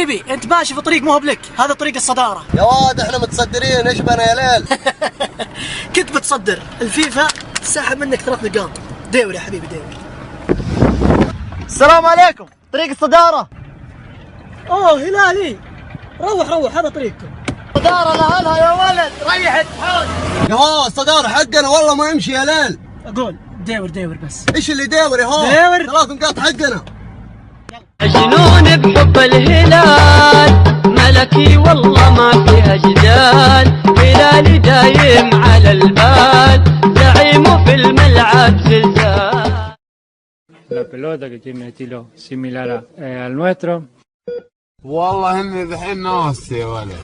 حبيبي انت ماشي في طريق مو بلك، هذا طريق الصدارة. يا واد احنا متصدرين، ايش بنا يا ليل؟ كنت بتصدر الفيفا تسحب منك 3 نقاط. داور يا حبيبي داور. السلام عليكم، طريق الصدارة. اوه هلالي، روح هذا طريقكم. صدارة لأهلها يا ولد، ريحت حوش. يا هو الصدارة حقنا والله ما يمشي يا ليل. اقول داور بس. ايش اللي داور يا هو؟ داور 3 نقاط حقنا. مجنون بحب الهلال، ملكي والله ما فيها جدال، هلالي دايم على البال، زعيمه في الملعب زلزال. La pelota que tiene estilo similar al nuestro. والله اني ذحين ناس يا ولد.